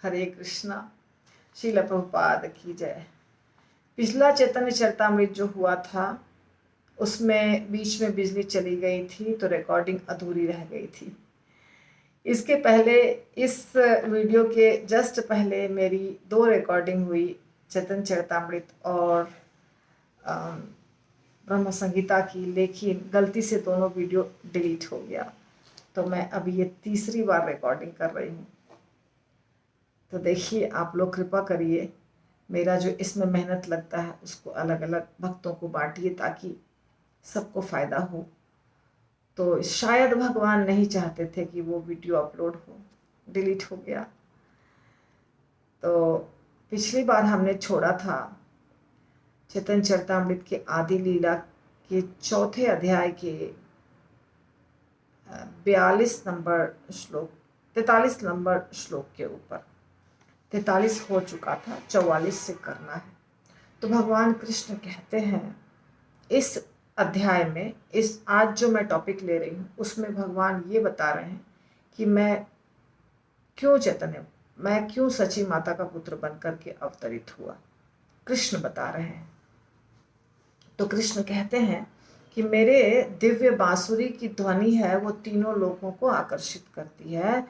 हरे कृष्णा। श्रील प्रभुपाद की जय। पिछला चैतन्य चरितामृत जो हुआ था उसमें बीच में बिजली चली गई थी तो रिकॉर्डिंग अधूरी रह गई थी। इसके पहले इस वीडियो के जस्ट पहले मेरी 2 रिकॉर्डिंग हुई, चैतन्य चरितामृत और ब्रह्म संहिता की, लेकिन गलती से दोनों वीडियो डिलीट हो गया। तो मैं अभी ये तीसरी बार रिकॉर्डिंग कर रही हूँ। तो देखिए, आप लोग कृपा करिए, मेरा जो इसमें मेहनत लगता है उसको अलग अलग भक्तों को बांटिए ताकि सबको फायदा हो। तो शायद भगवान नहीं चाहते थे कि वो वीडियो अपलोड हो, डिलीट हो गया। तो पिछली बार हमने छोड़ा था चैतन्य चरितामृत के आदि लीला के 4थे अध्याय के 42 नंबर श्लोक, 43 नंबर श्लोक के ऊपर। 43 हो चुका था, 44 से करना है। तो भगवान कृष्ण कहते हैं इस अध्याय में, इस आज जो मैं टॉपिक ले रही हूँ उसमें भगवान ये बता रहे हैं कि मैं क्यों सची माता का पुत्र बन करके अवतरित हुआ। कृष्ण बता रहे हैं। तो कृष्ण कहते हैं कि मेरे दिव्य बांसुरी की ध्वनि है वो तीनों लोगों को आकर्षित करती है,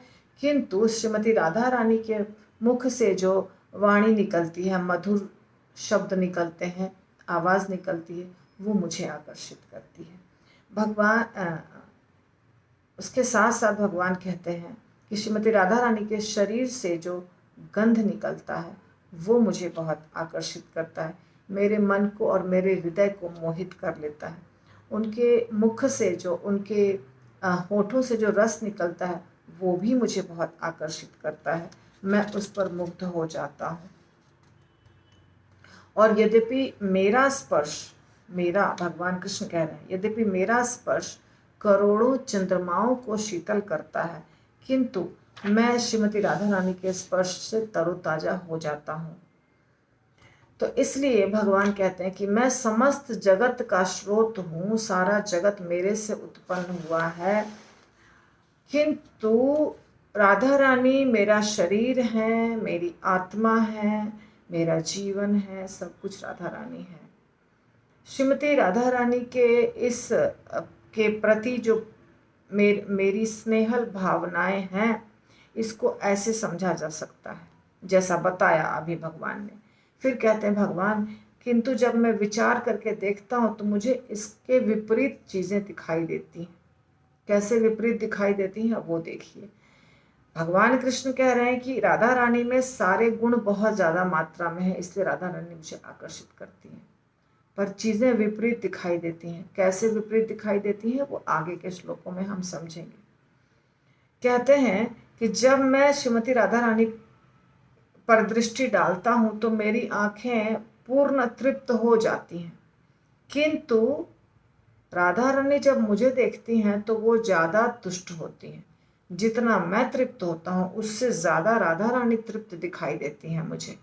किंतु श्रीमती राधा रानी के मुख से जो वाणी निकलती है, मधुर शब्द निकलते हैं, आवाज़ निकलती है, वो मुझे आकर्षित करती है। भगवान उसके साथ साथ भगवान कहते हैं कि श्रीमती राधा रानी के शरीर से जो गंध निकलता है वो मुझे बहुत आकर्षित करता है, मेरे मन को और मेरे हृदय को मोहित कर लेता है। उनके मुख से जो, उनके होठों से जो रस निकलता है वो भी मुझे बहुत आकर्षित करता है, मैं उस पर मुग्ध हो जाता हूँ। और यद्यपि मेरा स्पर्श, भगवान कृष्ण कह रहे हैं, यद्यपि मेरा स्पर्श करोड़ों चंद्रमाओं को शीतल करता है, किंतु मैं श्रीमती राधा रानी के स्पर्श से तरोताजा हो जाता हूँ। तो इसलिए भगवान कहते हैं कि मैं समस्त जगत का स्रोत हूँ, सारा जगत मेरे से उत्पन्न हुआ है, किंतु राधा रानी मेरा शरीर है, मेरी आत्मा है, मेरा जीवन है, सब कुछ राधा रानी है। श्रीमती राधा रानी के इस के प्रति जो मेरी स्नेहल भावनाएं हैं, इसको ऐसे समझा जा सकता है जैसा बताया अभी भगवान ने। फिर कहते हैं भगवान, किंतु जब मैं विचार करके देखता हूँ तो मुझे इसके विपरीत चीज़ें दिखाई देती हैं। कैसे विपरीत दिखाई देती हैं वो देखिए। भगवान कृष्ण कह रहे हैं कि राधा रानी में सारे गुण बहुत ज़्यादा मात्रा में है, इसलिए राधा रानी मुझे आकर्षित करती हैं, पर चीज़ें विपरीत दिखाई देती हैं। कैसे विपरीत दिखाई देती हैं वो आगे के श्लोकों में हम समझेंगे। कहते हैं कि जब मैं श्रीमती राधा रानी पर दृष्टि डालता हूँ तो मेरी आंखें पूर्ण तृप्त हो जाती हैं, किंतु राधा रानी जब मुझे देखती हैं तो वो ज़्यादा तुष्ट होती हैं। जितना मैं तृप्त होता हूँ उससे ज़्यादा राधा रानी तृप्त दिखाई देती हैं मुझे।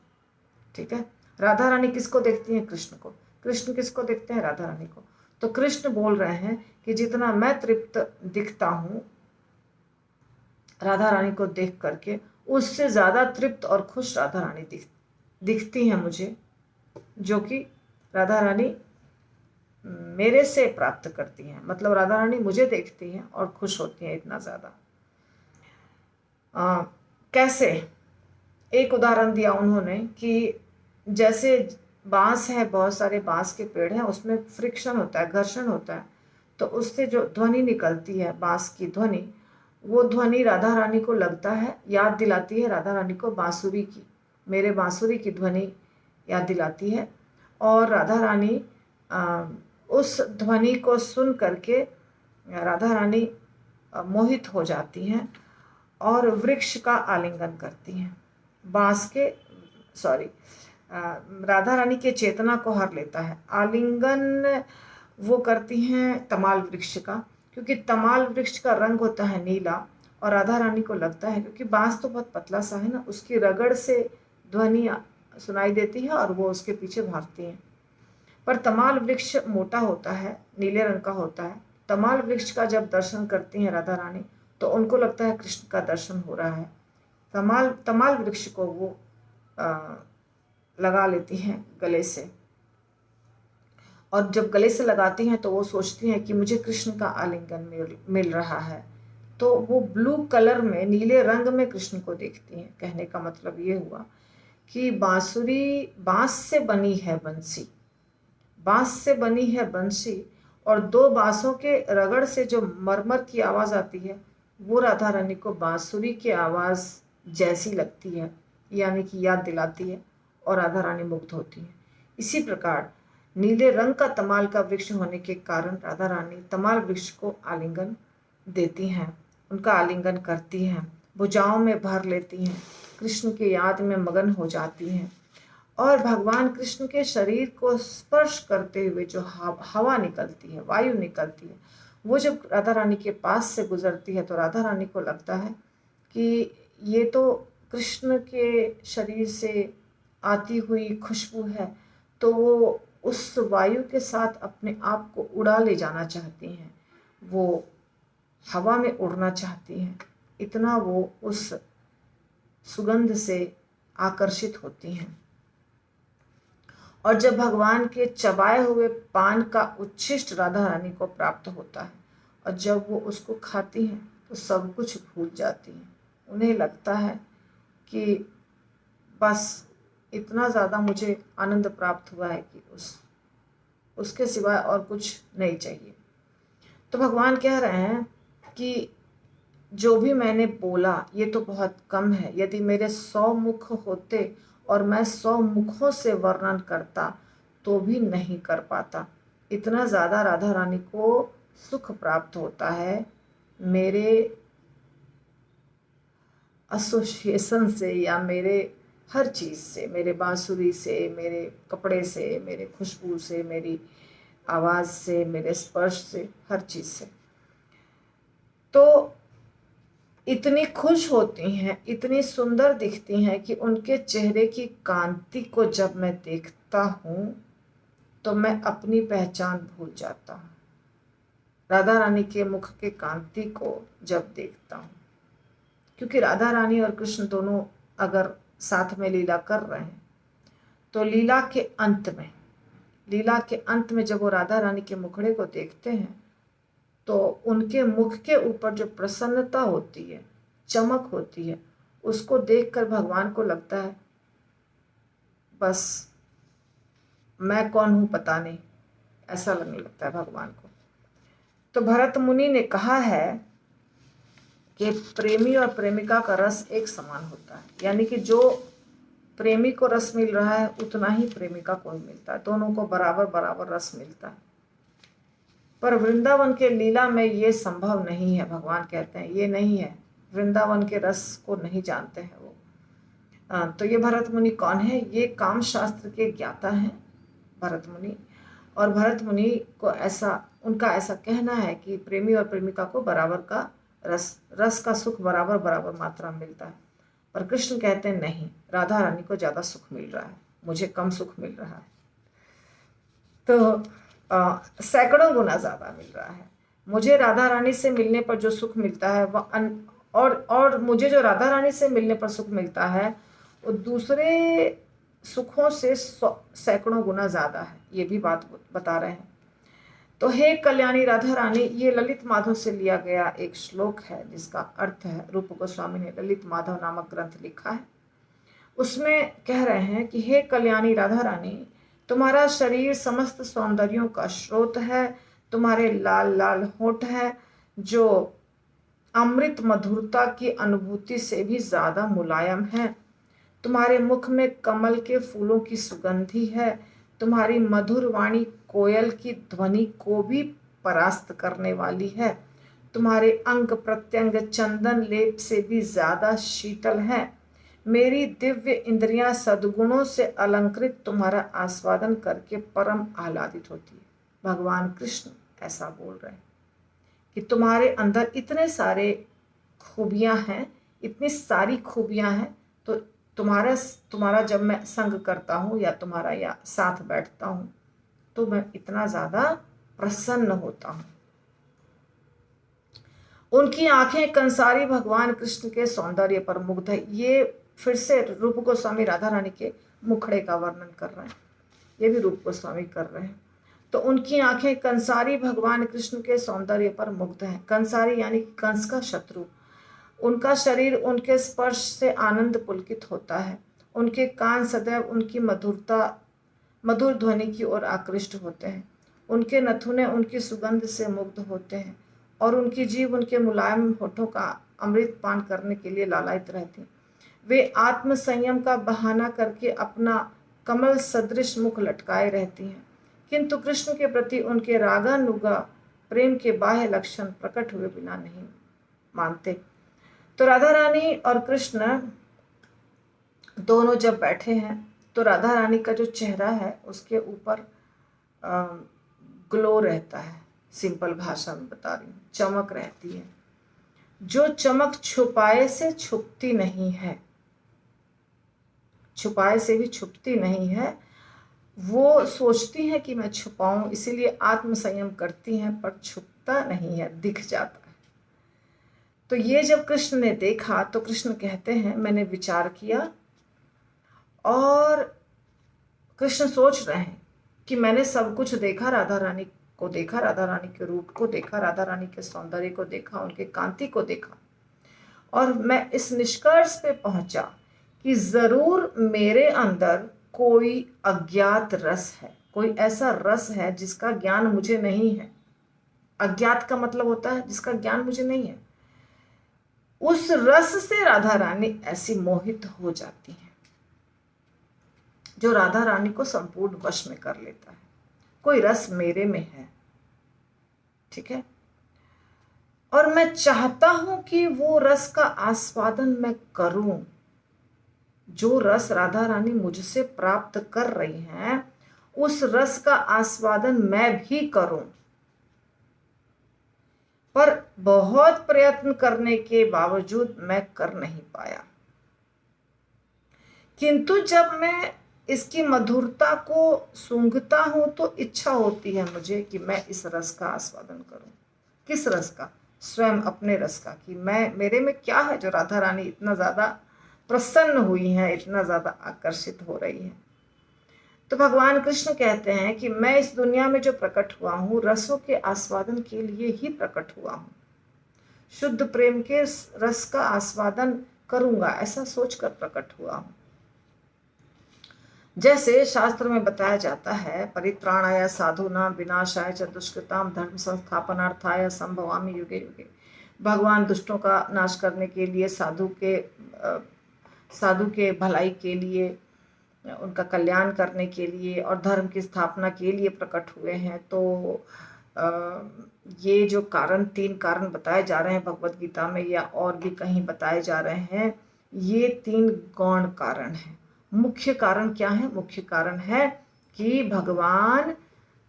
ठीक है, राधा रानी किसको देखती हैं? कृष्ण को। कृष्ण किसको देखते हैं? राधा रानी को। तो कृष्ण बोल रहे हैं कि जितना मैं तृप्त दिखता हूँ राधा रानी को देख करके, उससे ज़्यादा तृप्त और खुश राधा रानी दिखती हैं मुझे, जो कि राधा रानी मेरे से प्राप्त करती हैं। मतलब राधा रानी मुझे देखती हैं और खुश होती हैं इतना ज़्यादा। कैसे? एक उदाहरण दिया उन्होंने कि जैसे बांस है, बहुत सारे बांस के पेड़ हैं, उसमें फ्रिक्शन होता है, घर्षण होता है, तो उससे जो ध्वनि निकलती है, बांस की ध्वनि, वो ध्वनि राधा रानी को लगता है, याद दिलाती है राधा रानी को बांसुरी की, मेरे बांसुरी की ध्वनि याद दिलाती है। और राधा रानी उस ध्वनि को सुन करके राधा रानी मोहित हो जाती हैं और वृक्ष का आलिंगन करती हैं। राधा रानी के चेतना को हर लेता है। आलिंगन वो करती हैं तमाल वृक्ष का, क्योंकि तमाल वृक्ष का रंग होता है नीला, और राधा रानी को लगता है, क्योंकि बांस तो बहुत पतला सा है ना, उसकी रगड़ से ध्वनि सुनाई देती है और वो उसके पीछे भागती हैं। पर तमाल वृक्ष मोटा होता है, नीले रंग का होता है। तमाल वृक्ष का जब दर्शन करती हैं राधा रानी तो उनको लगता है कृष्ण का दर्शन हो रहा है, तमाल वृक्ष को वो लगा लेती हैं गले से। और जब गले से लगाती हैं तो वो सोचती हैं कि मुझे कृष्ण का आलिंगन मिल रहा है। तो वो ब्लू कलर में, नीले रंग में कृष्ण को देखती हैं। कहने का मतलब ये हुआ कि बांसुरी बांस से बनी है बंसी, बांस से बनी है बंसी, और दो बांसों के रगड़ से जो मरमर की आवाज़ आती है वो राधा रानी को बांसुरी की आवाज़ जैसी लगती है, यानी कि याद दिलाती है, और राधा रानी मुग्ध होती है। इसी प्रकार नीले रंग का तमाल का वृक्ष होने के कारण राधा रानी तमाल वृक्ष को आलिंगन देती हैं, उनका आलिंगन करती हैं, भुजाओं में भर लेती हैं, कृष्ण की याद में मगन हो जाती हैं। और भगवान कृष्ण के शरीर को स्पर्श करते हुए जो हवा निकलती है, वायु निकलती है, वो जब राधा रानी के पास से गुजरती है तो राधा रानी को लगता है कि ये तो कृष्ण के शरीर से आती हुई खुशबू है। तो वो उस वायु के साथ अपने आप को उड़ा ले जाना चाहती हैं, वो हवा में उड़ना चाहती हैं, इतना वो उस सुगंध से आकर्षित होती हैं। और जब भगवान के चबाए हुए पान का उच्छिष्ट राधा रानी को प्राप्त होता है और जब वो उसको खाती हैं तो सब कुछ भूल जाती हैं। उन्हें लगता है कि बस इतना ज़्यादा मुझे आनंद प्राप्त हुआ है कि उसके सिवाय और कुछ नहीं चाहिए। तो भगवान कह रहे हैं कि जो भी मैंने बोला ये तो बहुत कम है। यदि मेरे 100 मुख होते और मैं 100 मुखों से वर्णन करता तो भी नहीं कर पाता। इतना ज़्यादा राधा रानी को सुख प्राप्त होता है मेरे एसोसिएशन से, या मेरे हर चीज़ से, मेरे बांसुरी से, मेरे कपड़े से, मेरे खुशबू से, मेरी आवाज़ से, मेरे स्पर्श से, हर चीज़ से। तो इतनी खुश होती हैं, इतनी सुंदर दिखती हैं कि उनके चेहरे की कांति को जब मैं देखता हूँ तो मैं अपनी पहचान भूल जाता हूँ। राधा रानी के मुख के कांति को जब देखता हूँ, क्योंकि राधा रानी और कृष्ण दोनों अगर साथ में लीला कर रहे हैं तो लीला के अंत में जब वो राधा रानी के मुखड़े को देखते हैं तो उनके मुख के ऊपर जो प्रसन्नता होती है, चमक होती है, उसको देखकर भगवान को लगता है बस मैं कौन हूँ पता नहीं, ऐसा लगने लगता है भगवान को। तो भरत मुनि ने कहा है कि प्रेमी और प्रेमिका का रस एक समान होता है, यानी कि जो प्रेमी को रस मिल रहा है उतना ही प्रेमिका को मिलता है, दोनों को बराबर बराबर रस मिलता है। पर वृंदावन के लीला में ये संभव नहीं है। भगवान कहते हैं ये नहीं है, वृंदावन के रस को नहीं जानते हैं वो। तो ये भरत मुनि कौन है? ये काम शास्त्र के ज्ञाता हैं भरत मुनि। और भरत मुनि को उनका ऐसा कहना है कि प्रेमी और प्रेमिका को बराबर का रस का सुख बराबर बराबर मात्रा में मिलता है। पर कृष्ण कहते हैं नहीं, राधा रानी को ज़्यादा सुख मिल रहा है, मुझे कम सुख मिल रहा है। तो सैकड़ों गुना ज़्यादा मिल रहा है। मुझे राधा रानी से मिलने पर जो सुख मिलता है वह और मुझे जो राधा रानी से मिलने पर सुख मिलता है वो दूसरे सुखों से सैकड़ों गुना ज़्यादा है। ये भी बात बता रहे हैं। तो हे कल्याणी राधा रानी, ये ललित माधव से लिया गया एक श्लोक है जिसका अर्थ है, रूप गोस्वामी ने ललित माधव नामक ग्रंथ लिखा है। उसमें कह रहे हैं कि हे कल्याणी राधा रानी, तुम्हारा शरीर समस्त सौंदर्यों का स्रोत है। तुम्हारे लाल लाल होंठ है जो अमृत मधुरता की अनुभूति से भी ज्यादा मुलायम है। तुम्हारे मुख में कमल के फूलों की सुगंधी है। तुम्हारी मधुर वाणी कोयल की ध्वनि को भी परास्त करने वाली है। तुम्हारे अंग प्रत्यंग चंदन लेप से भी ज्यादा शीतल है। मेरी दिव्य इंद्रियां सद्गुणों से अलंकृत तुम्हारा आस्वादन करके परम आह्लादित होती है। भगवान कृष्ण ऐसा बोल रहे हैं कि तुम्हारे अंदर इतने सारे खूबियां हैं, इतनी सारी खूबियां हैं, तो तुम्हारा जब मैं संग करता हूँ या तुम्हारा या साथ बैठता हूँ तो मैं इतना ज़्यादा प्रसन्न होता हूँ। उनकी आंखें कंसारी भगवान कृष्ण के सौंदर्य पर मुग्ध है। ये फिर से रूप गोस्वामी राधा रानी के मुखड़े का वर्णन कर रहे हैं, ये भी रूप गोस्वामी कर रहे हैं। तो उनकी आंखें कंसारी भगवान कृष्ण के सौंदर्य पर मुग्ध हैं। कंसारी यानी कि कंस का शत्रु। उनका शरीर उनके स्पर्श से आनंद पुलकित होता है। उनके कान सदैव उनकी मधुर ध्वनि की ओर आकृष्ट होते हैं। उनके नथुने उनकी सुगंध से मुग्ध होते हैं और उनकी जीभ उनके मुलायम होठों का अमृत पान करने के लिए लालायित रहती। वे आत्म संयम का बहाना करके अपना कमल सदृश मुख लटकाए रहती हैं, किंतु कृष्ण के प्रति उनके रागानुगा प्रेम के बाह्य लक्षण प्रकट हुए बिना नहीं मानते। तो राधा रानी और कृष्ण दोनों जब बैठे हैं तो राधा रानी का जो चेहरा है उसके ऊपर ग्लो रहता है। सिंपल भाषा में बता रही हूँ, चमक रहती है, जो चमक छुपाए से छुपती नहीं है, छुपाए से भी छुपती नहीं है। वो सोचती है कि मैं छुपाऊं, इसीलिए आत्म संयम करती हैं, पर छुपता नहीं है, दिख जाता है। तो ये जब कृष्ण ने देखा तो कृष्ण कहते हैं मैंने विचार किया, और कृष्ण सोच रहे हैं कि मैंने सब कुछ देखा, राधा रानी को देखा, राधा रानी के रूप को देखा, राधा रानी के सौंदर्य को देखा, उनके कांति को देखा, और मैं इस निष्कर्ष पे पहुंचा कि जरूर मेरे अंदर कोई अज्ञात रस है, कोई ऐसा रस है जिसका ज्ञान मुझे नहीं है। अज्ञात का मतलब होता है जिसका ज्ञान मुझे नहीं है। उस रस से राधा रानी ऐसी मोहित हो जाती है जो राधा रानी को संपूर्ण वश में कर लेता है। कोई रस मेरे में है, ठीक है, और मैं चाहता हूं कि वो रस का आस्वादन मैं करूं। जो रस राधा रानी मुझसे प्राप्त कर रही हैं, उस रस का आस्वादन मैं भी करूं। पर बहुत प्रयत्न करने के बावजूद मैं कर नहीं पाया। किंतु जब मैं इसकी मधुरता को सूंघता हूं तो इच्छा होती है मुझे कि मैं इस रस का आस्वादन करूं। किस रस का? स्वयं अपने रस का, कि मैं, मेरे में क्या है जो राधा रानी इतना ज्यादा प्रसन्न हुई है, इतना ज्यादा आकर्षित हो रही है। तो भगवान कृष्ण कहते हैं कि मैं इस दुनिया में जो प्रकट हुआ हूं, रसों के आस्वादन के लिए ही प्रकट हुआ हूं। शुद्ध प्रेम के रस का आस्वादन करूंगा, ऐसा सोचकर प्रकट हुआ हूं। जैसे शास्त्र में बताया जाता है, परित्राणाय साधूनां विनाशाय च दुष्कृतां धर्म संस्थापनार्थाय संभवामि युगे युगे। भगवान दुष्टों का नाश करने के लिए, साधु के भलाई के लिए, उनका कल्याण करने के लिए और धर्म की स्थापना के लिए प्रकट हुए हैं। तो ये जो कारण, 3 कारण बताए जा रहे हैं भगवत गीता में या और भी कहीं बताए जा रहे हैं, ये 3 गौण कारण हैं। मुख्य कारण क्या है? मुख्य कारण है कि भगवान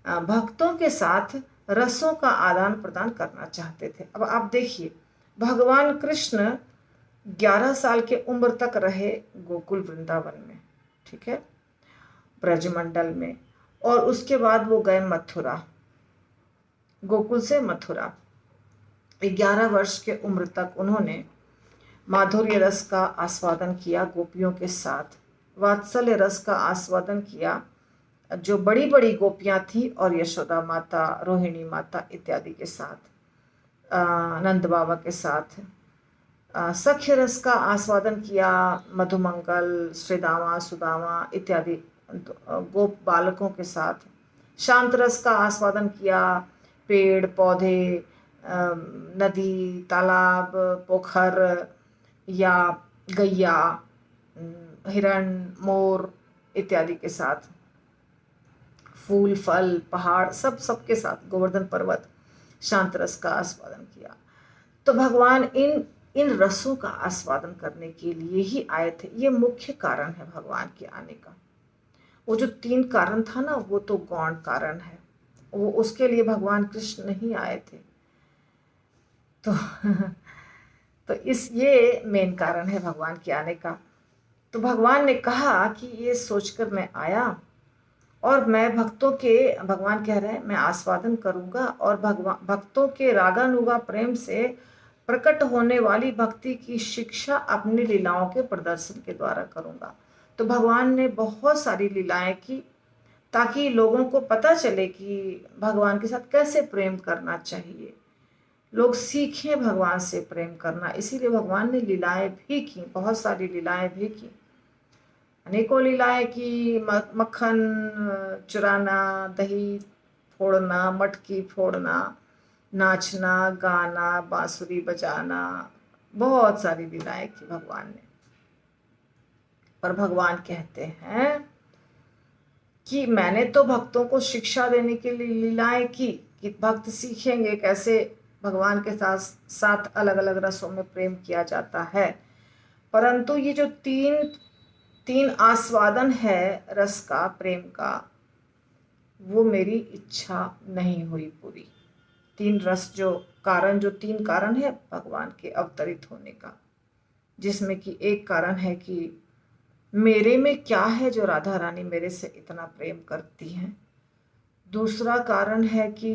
भक्तों के साथ रसों का आदान प्रदान करना चाहते थे। अब आप देखिए, भगवान कृष्ण 11 साल के उम्र तक रहे गोकुल वृंदावन में, ठीक है, ब्रजमंडल में, और उसके बाद वो गए मथुरा, गोकुल से मथुरा। 11 वर्ष के उम्र तक उन्होंने माधुर्य रस का आस्वादन किया गोपियों के साथ, वात्सल्य रस का आस्वादन किया जो बड़ी बड़ी गोपियां थी, और यशोदा माता, रोहिणी माता इत्यादि के साथ, नंद बाबा के साथ। सख्य रस का आस्वादन किया मधुमंगल, श्रीदामा, सुदामा इत्यादि गोप बालकों के साथ। शांत रस का आस्वादन किया पेड़ पौधे, नदी, तालाब, पोखर या गैया, हिरण, मोर इत्यादि के साथ। फूल, फल, पहाड़, सबके साथ, गोवर्धन पर्वत, शांत रस का आस्वादन किया। तो भगवान इन रसों का आस्वादन करने के लिए ही आए थे। ये मुख्य कारण है भगवान के आने का। वो जो 3 कारण था ना, वो तो गौण कारण है, वो उसके लिए भगवान कृष्ण नहीं आए थे। तो ये मेन कारण है भगवान के आने का। तो भगवान ने कहा कि ये सोचकर मैं आया, और मैं भगवान कह रहे हैं मैं आस्वादन करूंगा, और भक्तों के रागानुगा प्रेम से प्रकट होने वाली भक्ति की शिक्षा अपनी लीलाओं के प्रदर्शन के द्वारा करूंगा। तो भगवान ने बहुत सारी लीलाएं की ताकि लोगों को पता चले कि भगवान के साथ कैसे प्रेम करना चाहिए, लोग सीखें भगवान से प्रेम करना। इसीलिए भगवान ने लीलाएं भी की, बहुत सारी लीलाएं भी की, अनेकों लीलाएं की। मक्खन चुराना, दही फोड़ना, मटकी फोड़ना, नाचना, गाना, बांसुरी बजाना, बहुत सारी लीलाएं की भगवान ने। पर भगवान कहते हैं कि मैंने तो भक्तों को शिक्षा देने के लिए लीलाएं की कि भक्त सीखेंगे कैसे भगवान के साथ अलग अलग रसों में प्रेम किया जाता है। परंतु ये जो तीन आस्वादन है रस का, प्रेम का, वो मेरी इच्छा नहीं हुई पूरी। तीन रस जो तीन कारण है भगवान के अवतरित होने का, जिसमें कि एक कारण है कि मेरे में क्या है जो राधा रानी मेरे से इतना प्रेम करती हैं। दूसरा कारण है कि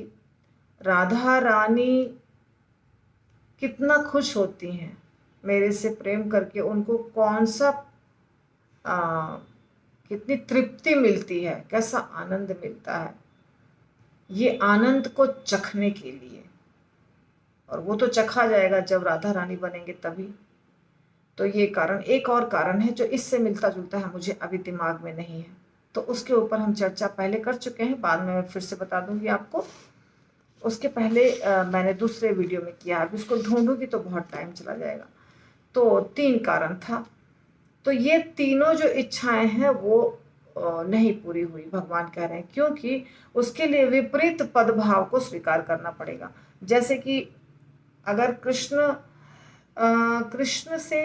राधा रानी कितना खुश होती हैं मेरे से प्रेम करके, उनको कौन सा कितनी तृप्ति मिलती है, कैसा आनंद मिलता है। ये आनंद को चखने के लिए, और वो तो चखा जाएगा जब राधा रानी बनेंगे तभी। तो ये कारण, एक और कारण है जो इससे मिलता जुलता है, मुझे अभी दिमाग में नहीं है, तो उसके ऊपर हम चर्चा पहले कर चुके हैं, बाद में मैं फिर से बता दूंगी आपको। उसके पहले मैंने दूसरे वीडियो में किया, अभी उसको ढूंढूंगी तो बहुत टाइम चला जाएगा। तो तीन कारण था। तो ये तीनों जो इच्छाएं हैं वो नहीं पूरी हुई, भगवान कह रहे हैं, क्योंकि उसके लिए विपरीत पदभाव को स्वीकार करना पड़ेगा। जैसे कि अगर कृष्ण से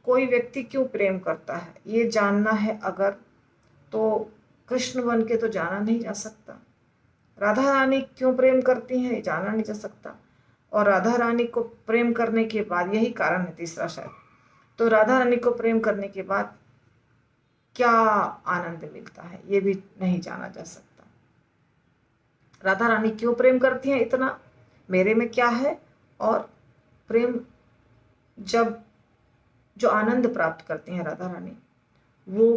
कोई व्यक्ति क्यों प्रेम करता है ये जानना है अगर, तो कृष्ण बन के तो जाना नहीं जा सकता। राधा रानी क्यों प्रेम करती हैं ये जाना नहीं जा सकता। और राधा रानी को प्रेम करने के बाद, यही कारण है तीसरा शायद, तो राधा रानी को प्रेम करने के बाद क्या आनंद मिलता है ये भी नहीं जाना जा सकता। राधा रानी क्यों प्रेम करती हैं इतना, मेरे में क्या है, और प्रेम जब जो आनंद प्राप्त करती हैं राधा रानी वो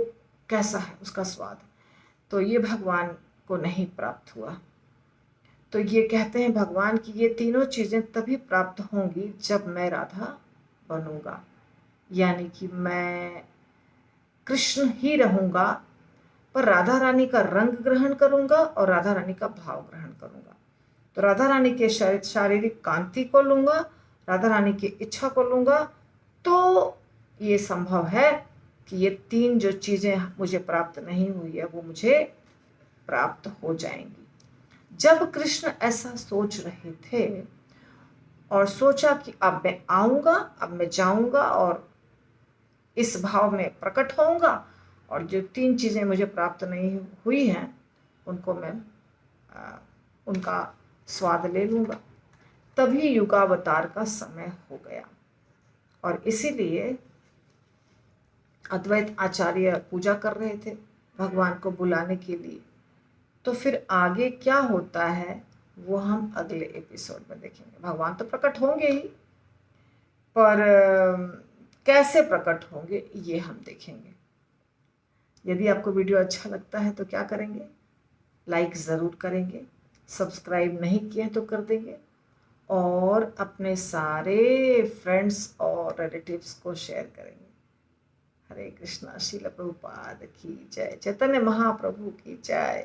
कैसा है, उसका स्वाद, तो ये भगवान को नहीं प्राप्त हुआ। तो ये कहते हैं भगवान की ये तीनों चीजें तभी प्राप्त होंगी जब मैं राधा बनूंगा, यानी कि मैं कृष्ण ही रहूंगा, पर राधा रानी का रंग ग्रहण करूंगा और राधा रानी का भाव ग्रहण करूंगा। तो राधा रानी के शारीरिक कांति को लूंगा, राधा रानी की इच्छा को लूंगा, तो ये संभव है कि ये तीन जो चीजें मुझे प्राप्त नहीं हुई है वो मुझे प्राप्त हो जाएंगी। जब कृष्ण ऐसा सोच रहे थे और सोचा कि अब मैं आऊंगा, अब मैं जाऊंगा और इस भाव में प्रकट होऊंगा, और जो तीन चीजें मुझे प्राप्त नहीं हुई हैं उनको मैं उनका स्वाद ले लूंगा, तभी युगावतार का समय हो गया। और इसीलिए अद्वैत आचार्य पूजा कर रहे थे भगवान को बुलाने के लिए। तो फिर आगे क्या होता है वो हम अगले एपिसोड में देखेंगे। भगवान तो प्रकट होंगे ही, पर कैसे प्रकट होंगे ये हम देखेंगे। यदि आपको वीडियो अच्छा लगता है तो क्या करेंगे, लाइक ज़रूर करेंगे, सब्सक्राइब नहीं किए तो कर देंगे, और अपने सारे फ्रेंड्स और रिलेटिव्स को शेयर करेंगे। हरे कृष्णा। श्रील प्रभुपाद की जय। चैतन्य महाप्रभु की जय।